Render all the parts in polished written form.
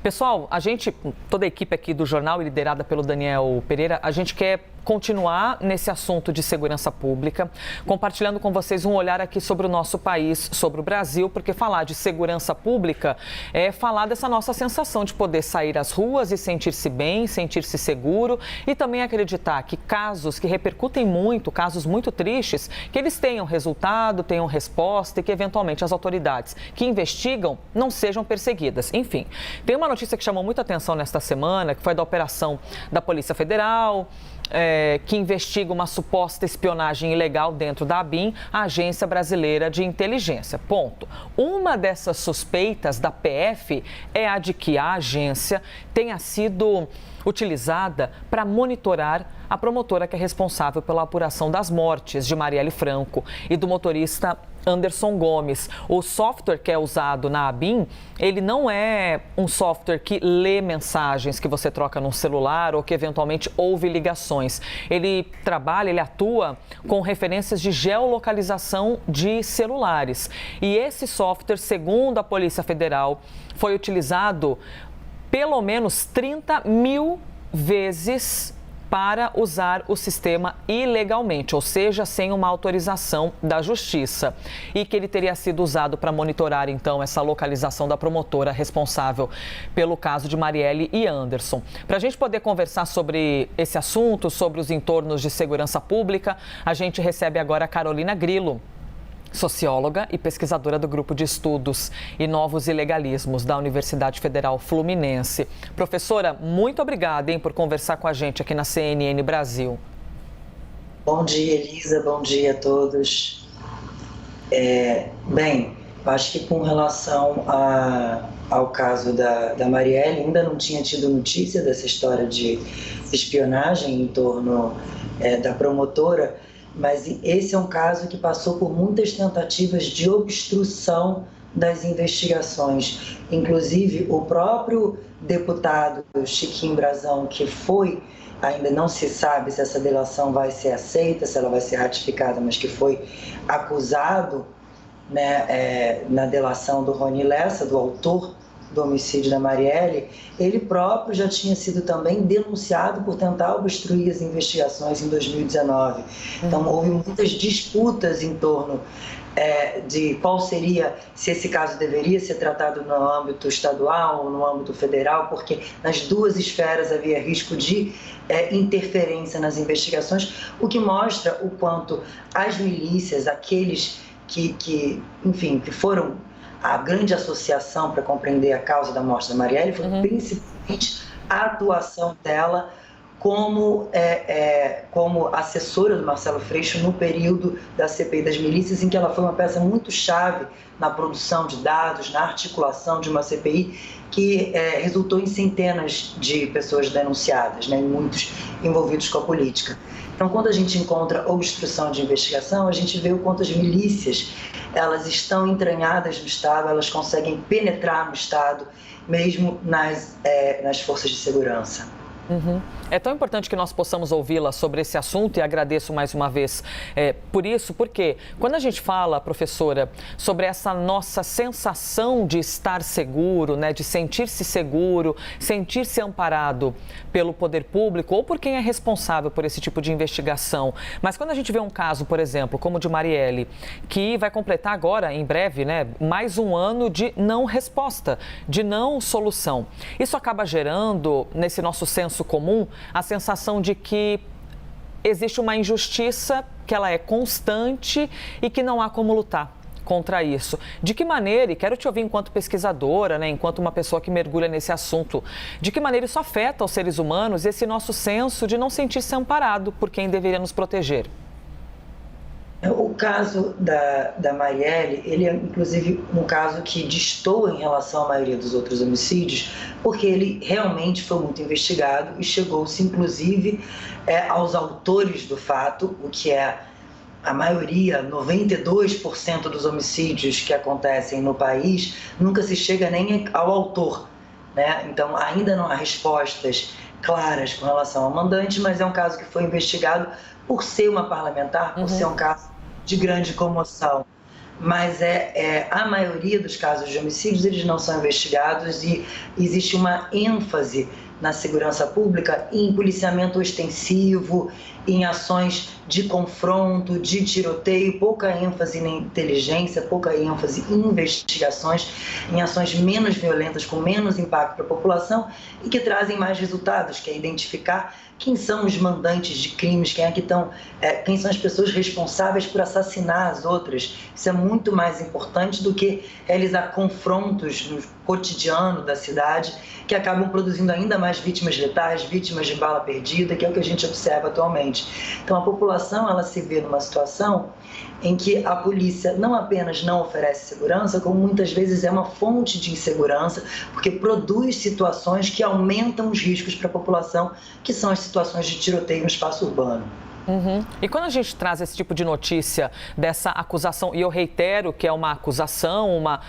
Pessoal, toda a equipe aqui do jornal, liderada pelo Daniel Pereira, a gente quer continuar nesse assunto de segurança pública, compartilhando com vocês um olhar aqui sobre o nosso país, sobre o Brasil, porque falar de segurança pública é falar dessa nossa sensação de poder sair às ruas e sentir-se bem, sentir-se seguro e também acreditar que casos que repercutem muito, casos muito tristes, que eles tenham resultado, tenham resposta e que eventualmente as autoridades que investigam não sejam perseguidas. Enfim, tem uma notícia que chamou muita atenção nesta semana, que foi da operação da Polícia Federal, que investiga uma suposta espionagem ilegal dentro da ABIN, a Agência Brasileira de Inteligência. Ponto. Uma dessas suspeitas da PF é a de que a agência tenha sido utilizada para monitorar a promotora que é responsável pela apuração das mortes de Marielle Franco e do motorista Anderson Gomes. O software que é usado na ABIN, ele não é um software que lê mensagens que você troca num celular ou que eventualmente ouve ligações. Ele atua com referências de geolocalização de celulares. E esse software, segundo a Polícia Federal, foi utilizado pelo menos 30 mil vezes para usar o sistema ilegalmente, ou seja, sem uma autorização da Justiça. E que ele teria sido usado para monitorar, então, essa localização da promotora responsável pelo caso de Marielle e Anderson. Para a gente poder conversar sobre esse assunto, sobre os entornos de segurança pública, a gente recebe agora a Carolina Grillo, socióloga e pesquisadora do Grupo de Estudos e Novos Ilegalismos da Universidade Federal Fluminense. Professora, muito obrigada, por conversar com a gente aqui na CNN Brasil. Bom dia, Elisa. Bom dia a todos. Bem, acho que com relação ao caso da Marielle, ainda não tinha tido notícia dessa história de espionagem em torno da promotora, mas esse é um caso que passou por muitas tentativas de obstrução das investigações. Inclusive, o próprio deputado Chiquinho Brazão, que ainda não se sabe se essa delação vai ser aceita, se ela vai ser ratificada, mas que foi acusado, né, na delação do Rony Lessa, do autor do homicídio da Marielle, ele próprio já tinha sido também denunciado por tentar obstruir as investigações em 2019. Então, houve muitas disputas em torno de qual seria, se esse caso deveria ser tratado no âmbito estadual ou no âmbito federal, porque nas duas esferas havia risco de interferência nas investigações, o que mostra o quanto as milícias, aqueles que foram a grande associação para compreender a causa da morte da Marielle, foi principalmente a atuação dela como assessora do Marcelo Freixo no período da CPI das milícias, em que ela foi uma peça muito chave na produção de dados, na articulação de uma CPI que resultou em centenas de pessoas denunciadas, né, e muitos envolvidos com a política. Então, quando a gente encontra obstrução de investigação, a gente vê o quanto as milícias, elas estão entranhadas no Estado, elas conseguem penetrar no Estado, mesmo nas forças de segurança. É tão importante que nós possamos ouvi-la sobre esse assunto e agradeço mais uma vez por isso, porque quando a gente fala, professora, sobre essa nossa sensação de estar seguro, né, de sentir-se seguro, sentir-se amparado pelo poder público ou por quem é responsável por esse tipo de investigação, mas quando a gente vê um caso, por exemplo, como o de Marielle, que vai completar agora, em breve, né, mais um ano de não resposta, de não solução, isso acaba gerando, nesse nosso senso comum, a sensação de que existe uma injustiça, que ela é constante e que não há como lutar contra isso. De que maneira, e quero te ouvir enquanto pesquisadora, né, enquanto uma pessoa que mergulha nesse assunto, de que maneira isso afeta os seres humanos, esse nosso senso de não sentir-se amparado por quem deveria nos proteger? O caso da Marielle, ele é inclusive um caso que destoa em relação à maioria dos outros homicídios, porque ele realmente foi muito investigado e chegou-se inclusive aos autores do fato, o que é a maioria, 92% dos homicídios que acontecem no país, nunca se chega nem ao autor, né? Então ainda não há respostas claras com relação ao mandante, mas é um caso que foi investigado por ser uma parlamentar, por ser um caso de grande comoção. mas a maioria dos casos de homicídios eles não são investigados e existe uma ênfase na segurança pública em policiamento ostensivo, em ações de confronto, de tiroteio, pouca ênfase na inteligência, pouca ênfase em investigações, em ações menos violentas, com menos impacto para a população e que trazem mais resultados, que é identificar quem são os mandantes de crimes, quem são as pessoas responsáveis por assassinar as outras. Isso é muito mais importante do que realizar confrontos no cotidiano da cidade, que acabam produzindo ainda mais vítimas letais, vítimas de bala perdida, que é o que a gente observa atualmente. Então, a população ela se vê numa situação em que a polícia não apenas não oferece segurança, como muitas vezes é uma fonte de insegurança, porque produz situações que aumentam os riscos para a população, que são as situações de tiroteio no espaço urbano. Uhum. E quando a gente traz esse tipo de notícia, dessa acusação, e eu reitero que é uma acusação, uma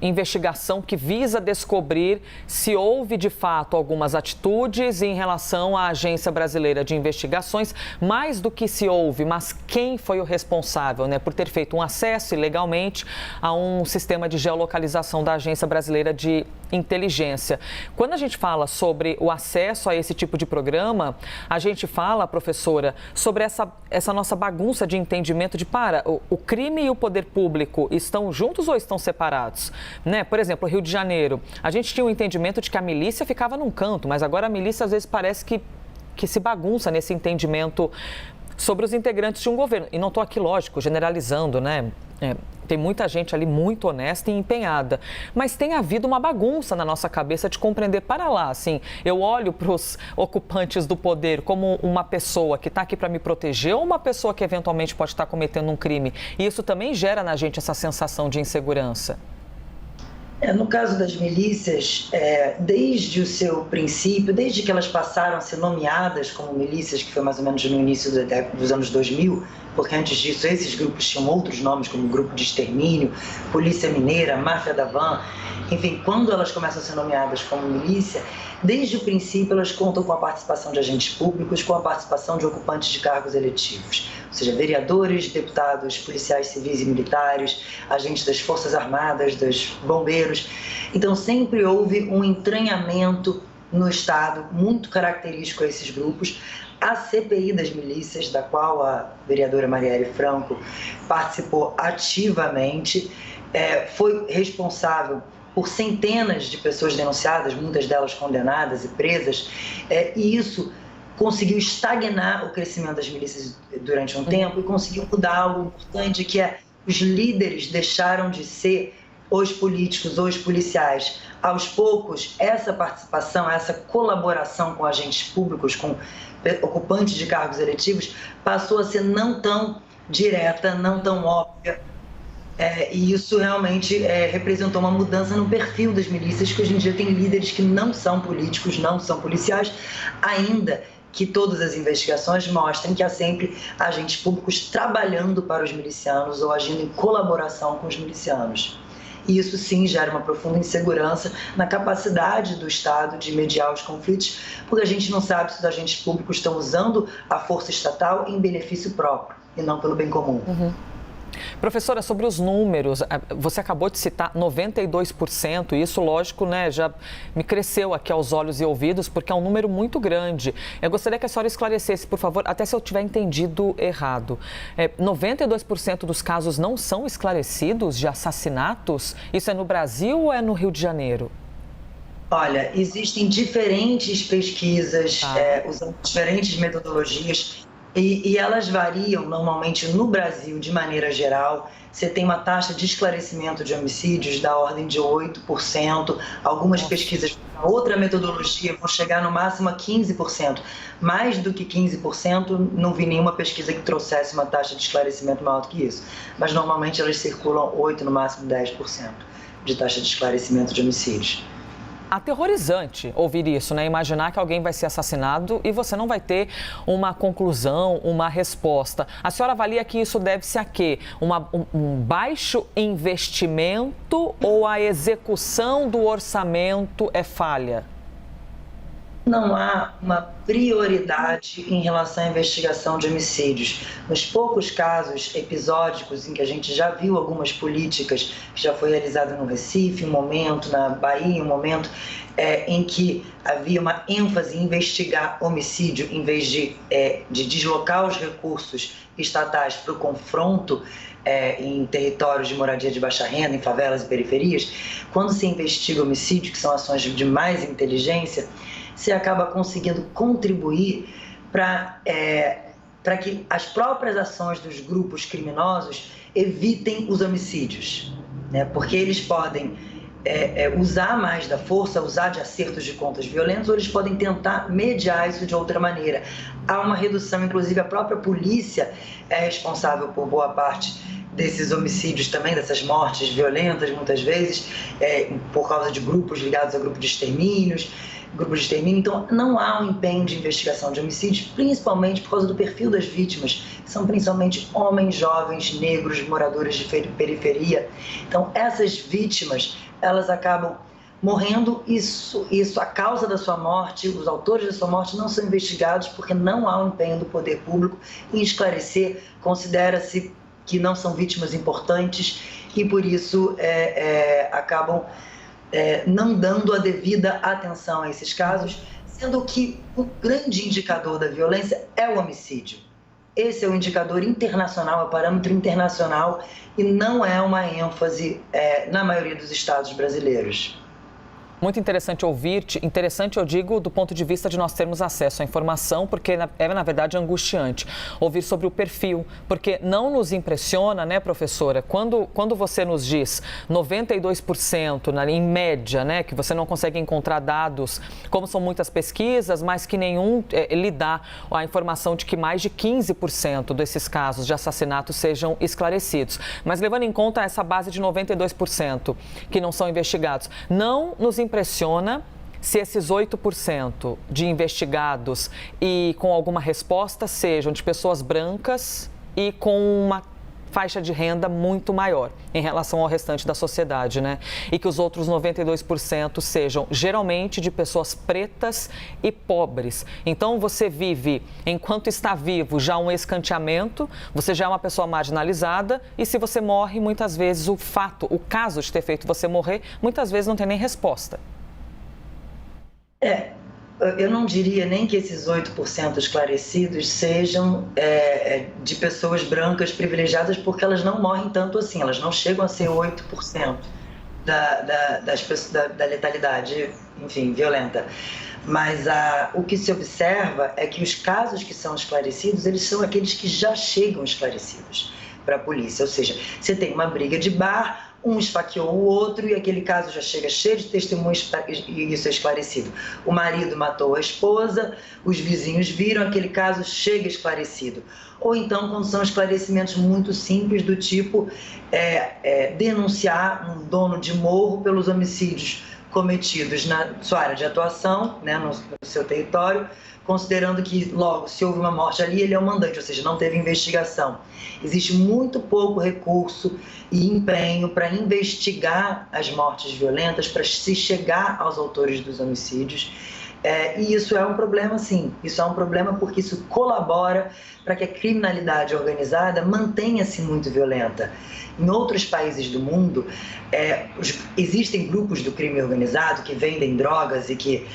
investigação que visa descobrir se houve de fato algumas atitudes em relação à Agência Brasileira de Investigações, mais do que se houve, mas quem foi o responsável, né, por ter feito um acesso ilegalmente a um sistema de geolocalização da Agência Brasileira de Inteligência. Quando a gente fala sobre o acesso a esse tipo de programa, a gente fala, professora, sobre essa nossa bagunça de entendimento de o crime e o poder público estão juntos ou estão separados? Né? Por exemplo, Rio de Janeiro, a gente tinha um entendimento de que a milícia ficava num canto, mas agora a milícia às vezes parece que se bagunça nesse entendimento sobre os integrantes de um governo. E não estou aqui, lógico, generalizando, né? Tem muita gente ali muito honesta e empenhada, mas tem havido uma bagunça na nossa cabeça de compreender, para lá, assim, eu olho para os ocupantes do poder como uma pessoa que está aqui para me proteger ou uma pessoa que eventualmente pode estar cometendo um crime. E isso também gera na gente essa sensação de insegurança. No caso das milícias, desde o seu princípio, desde que elas passaram a ser nomeadas como milícias, que foi mais ou menos no início dos anos 2000, porque antes disso esses grupos tinham outros nomes, como Grupo de Extermínio, Polícia Mineira, Máfia da Van, enfim, quando elas começam a ser nomeadas como milícia, desde o princípio elas contam com a participação de agentes públicos, com a participação de ocupantes de cargos eletivos, ou seja, vereadores, deputados, policiais civis e militares, agentes das Forças Armadas, dos bombeiros. Então sempre houve um entranhamento no Estado muito característico a esses grupos. A CPI das milícias, da qual a vereadora Marielle Franco participou ativamente, foi responsável por centenas de pessoas denunciadas, muitas delas condenadas e presas, e isso conseguiu estagnar o crescimento das milícias durante um tempo e conseguiu mudar algo importante, que os líderes deixaram de ser os políticos ou os policiais. Aos poucos, essa participação, essa colaboração com agentes públicos, com ocupantes de cargos eletivos, passou a ser não tão direta, não tão óbvia. E isso realmente representou uma mudança no perfil das milícias, que hoje em dia tem líderes que não são políticos, não são policiais, ainda que todas as investigações mostrem que há sempre agentes públicos trabalhando para os milicianos ou agindo em colaboração com os milicianos. E isso sim gera uma profunda insegurança na capacidade do Estado de mediar os conflitos, porque a gente não sabe se os agentes públicos estão usando a força estatal em benefício próprio e não pelo bem comum. Uhum. Professora, sobre os números, você acabou de citar 92%, e isso, lógico, né, já me cresceu aqui aos olhos e ouvidos, porque é um número muito grande. Eu gostaria que a senhora esclarecesse, por favor, até se eu tiver entendido errado. 92% dos casos não são esclarecidos de assassinatos? Isso é no Brasil ou é no Rio de Janeiro? Olha, existem diferentes pesquisas, usando diferentes metodologias, e elas variam normalmente no Brasil, de maneira geral. Você tem uma taxa de esclarecimento de homicídios da ordem de 8%. Algumas pesquisas, outra metodologia, vão chegar no máximo a 15%. Mais do que 15%, não vi nenhuma pesquisa que trouxesse uma taxa de esclarecimento maior do que isso. Mas normalmente elas circulam 8%, no máximo 10% de taxa de esclarecimento de homicídios. Aterrorizante ouvir isso, né? Imaginar que alguém vai ser assassinado e você não vai ter uma conclusão, uma resposta. A senhora avalia que isso deve-se a quê? Um baixo investimento ou a execução do orçamento é falha? Não há uma prioridade em relação à investigação de homicídios. Nos poucos casos episódicos em que a gente já viu algumas políticas, que já foi realizado no Recife, um momento, na Bahia, um momento em que havia uma ênfase em investigar homicídio em vez de deslocar os recursos estatais para o confronto em territórios de moradia de baixa renda, em favelas e periferias. Quando se investiga homicídio, que são ações de mais inteligência, se acaba conseguindo contribuir para que as próprias ações dos grupos criminosos evitem os homicídios, né? Porque eles podem usar mais da força, usar de acertos de contas violentos, ou eles podem tentar mediar isso de outra maneira. Há uma redução, inclusive a própria polícia é responsável por boa parte desses homicídios também, dessas mortes violentas, muitas vezes, por causa de grupos ligados a grupos de extermínio. Então, não há um empenho de investigação de homicídios, principalmente por causa do perfil das vítimas, que são principalmente homens, jovens, negros, moradores de periferia. Então, essas vítimas, elas acabam morrendo, a causa da sua morte, os autores da sua morte não são investigados porque não há um empenho do poder público em esclarecer, considera-se que não são vítimas importantes e, por isso, acabam não dando a devida atenção a esses casos, sendo que o grande indicador da violência é o homicídio. Esse é o indicador internacional, é o parâmetro internacional e não é uma ênfase na maioria dos estados brasileiros. Muito interessante ouvir-te. Interessante, eu digo, do ponto de vista de nós termos acesso à informação, porque na verdade, angustiante ouvir sobre o perfil, porque não nos impressiona, né, professora, quando você nos diz 92%, em média, né, que você não consegue encontrar dados, como são muitas pesquisas, mas que nenhum lhe dá a informação de que mais de 15% desses casos de assassinato sejam esclarecidos. Mas levando em conta essa base de 92% que não são investigados, não nos impressiona se esses 8% de investigados e com alguma resposta sejam de pessoas brancas e com uma faixa de renda muito maior em relação ao restante da sociedade, né? E que os outros 92% sejam geralmente de pessoas pretas e pobres. Então você vive, enquanto está vivo, já um escanteamento, você já é uma pessoa marginalizada e se você morre, muitas vezes o caso de ter feito você morrer, muitas vezes não tem nem resposta. Eu não diria nem que esses 8% esclarecidos sejam de pessoas brancas privilegiadas, porque elas não morrem tanto assim, elas não chegam a ser 8% da letalidade, enfim, violenta. Mas o que se observa é que os casos que são esclarecidos, eles são aqueles que já chegam esclarecidos para a polícia, ou seja, você tem uma briga de bar, um esfaqueou o outro e aquele caso já chega cheio de testemunhos e isso é esclarecido. O marido matou a esposa, os vizinhos viram, aquele caso chega esclarecido. Ou então, quando são esclarecimentos muito simples do tipo denunciar um dono de morro pelos homicídios cometidos na sua área de atuação, né, no seu território, considerando que, logo, se houve uma morte ali, ele é o mandante, ou seja, não teve investigação. Existe muito pouco recurso e empenho para investigar as mortes violentas, para se chegar aos autores dos homicídios. E isso é um problema, sim. Isso é um problema porque isso colabora para que a criminalidade organizada mantenha-se muito violenta. Em outros países do mundo, existem grupos do crime organizado que vendem drogas e que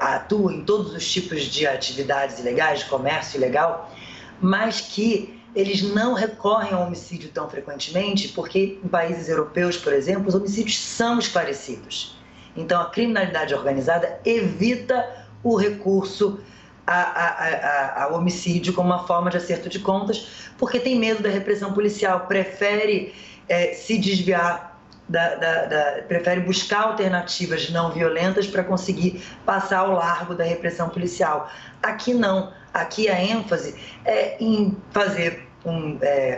atuam em todos os tipos de atividades ilegais, de comércio ilegal, mas que eles não recorrem ao homicídio tão frequentemente porque em países europeus, por exemplo, os homicídios são esclarecidos. Então, a criminalidade organizada evita o recurso ao homicídio como uma forma de acerto de contas, porque tem medo da repressão policial, prefere se desviar, prefere buscar alternativas não violentas para conseguir passar ao largo da repressão policial. Aqui não, aqui a ênfase é em fazer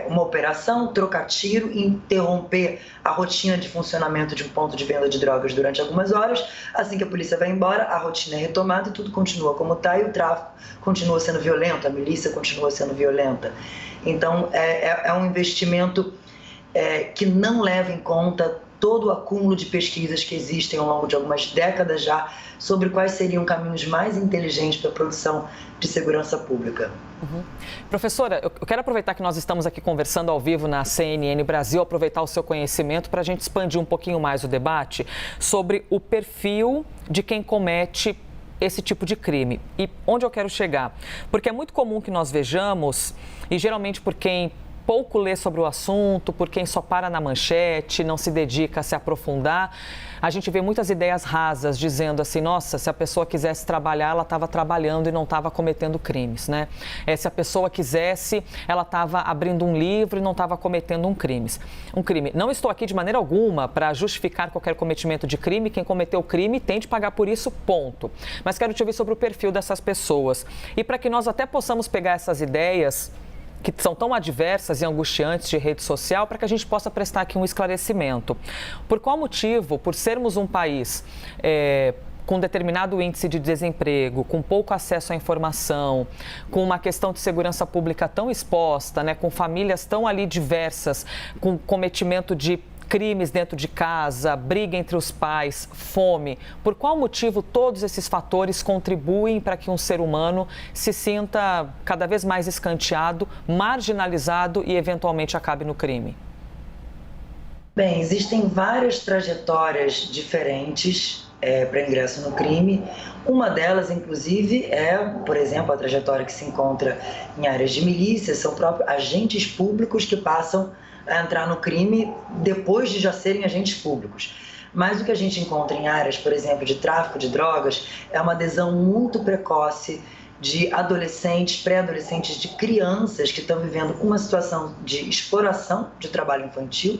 uma operação, trocar tiro, interromper a rotina de funcionamento de um ponto de venda de drogas durante algumas horas. Assim que a polícia vai embora, a rotina é retomada e tudo continua como está e o tráfico continua sendo violento, a milícia continua sendo violenta. Então, é um investimento que não leva em conta todo o acúmulo de pesquisas que existem ao longo de algumas décadas já sobre quais seriam caminhos mais inteligentes para a produção de segurança pública. Professora, eu quero aproveitar que nós estamos aqui conversando ao vivo na CNN Brasil, aproveitar o seu conhecimento para a gente expandir um pouquinho mais o debate sobre o perfil de quem comete esse tipo de crime. E onde eu quero chegar? Porque é muito comum que nós vejamos, e geralmente por quem pouco lê sobre o assunto, por quem só para na manchete, não se dedica a se aprofundar, a gente vê muitas ideias rasas dizendo assim, nossa, se a pessoa quisesse trabalhar, ela estava trabalhando e não estava cometendo crimes, né? Se a pessoa quisesse, ela estava abrindo um livro e não estava cometendo um crime. Não estou aqui de maneira alguma para justificar qualquer cometimento de crime. Quem cometeu o crime tem de pagar por isso, ponto. Mas quero te ouvir sobre o perfil dessas pessoas. E para que nós até possamos pegar essas ideias que são tão adversas e angustiantes de rede social, para que a gente possa prestar aqui um esclarecimento. Por qual motivo, por sermos um país com determinado índice de desemprego, com pouco acesso à informação, com uma questão de segurança pública tão exposta, né, com famílias tão ali diversas, com cometimento de crimes dentro de casa, briga entre os pais, fome. Por qual motivo todos esses fatores contribuem para que um ser humano se sinta cada vez mais escanteado, marginalizado e eventualmente acabe no crime? Bem, existem várias trajetórias diferentes para ingresso no crime. Uma delas, inclusive, é, por exemplo, a trajetória que se encontra em áreas de milícia, são próprios agentes públicos que passam a entrar no crime depois de já serem agentes públicos. Mas o que a gente encontra em áreas, por exemplo, de tráfico de drogas, é uma adesão muito precoce de adolescentes, pré-adolescentes, de crianças que estão vivendo uma situação de exploração de trabalho infantil,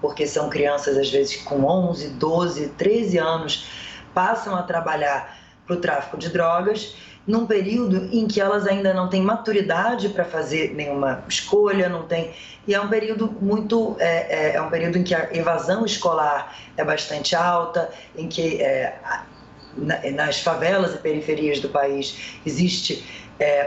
porque são crianças, às vezes, com 11, 12, 13 anos, passam a trabalhar para o tráfico de drogas, num período em que elas ainda não têm maturidade para fazer nenhuma escolha, não tem, e é um período muito, é um período em que a evasão escolar é bastante alta, em que nas favelas e periferias do país existe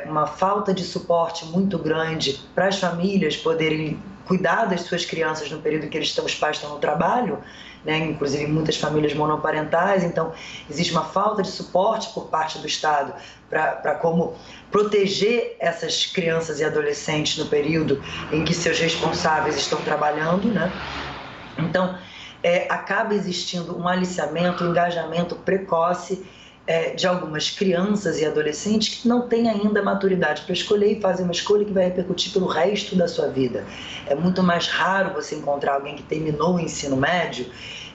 uma falta de suporte muito grande para as famílias poderem cuidar das suas crianças no período em que os pais estão no trabalho, né? Inclusive muitas famílias monoparentais, então existe uma falta de suporte por parte do Estado para como proteger essas crianças e adolescentes no período em que seus responsáveis estão trabalhando, né? Então, acaba existindo um aliciamento, um engajamento precoce de algumas crianças e adolescentes que não têm ainda maturidade para escolher e fazem uma escolha que vai repercutir pelo resto da sua vida. É muito mais raro você encontrar alguém que terminou o ensino médio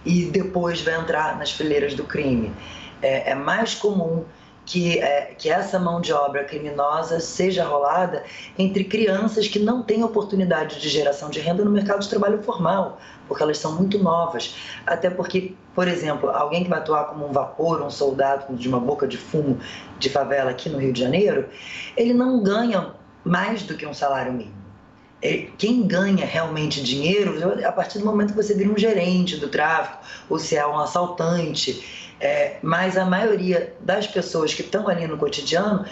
e depois vai entrar nas fileiras do crime. É mais comum que essa mão de obra criminosa seja rolada entre crianças que não têm oportunidade de geração de renda no mercado de trabalho formal, porque elas são muito novas. Até porque, por exemplo, alguém que vai atuar como um vapor, um soldado de uma boca de fumo de favela aqui no Rio de Janeiro, ele não ganha mais do que um salário mínimo. Quem ganha realmente dinheiro, a partir do momento que você vira um gerente do tráfico, ou se é um assaltante, mas a maioria das pessoas que estão ali no cotidiano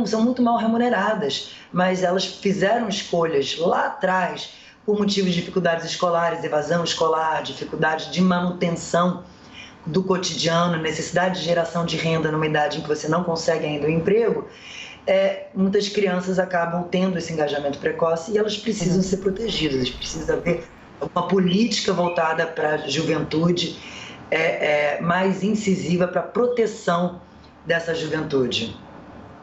são muito mal remuneradas, mas elas fizeram escolhas lá atrás por motivos de dificuldades escolares, evasão escolar, dificuldade de manutenção do cotidiano, necessidade de geração de renda numa idade em que você não consegue ainda um emprego. Muitas crianças acabam tendo esse engajamento precoce e elas precisam ser protegidas, precisa haver uma política voltada para a juventude mais incisiva para a proteção dessa juventude.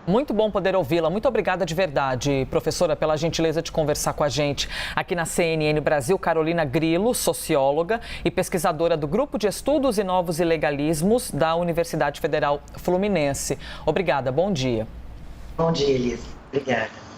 Muito bom poder ouvi-la. Muito obrigada de verdade, professora, pela gentileza de conversar com a gente aqui na CNN Brasil. Carolina Grilo, socióloga e pesquisadora do Grupo de Estudos e Novos Ilegalismos da Universidade Federal Fluminense. Obrigada, bom dia. Bom dia, Elisa. Obrigada.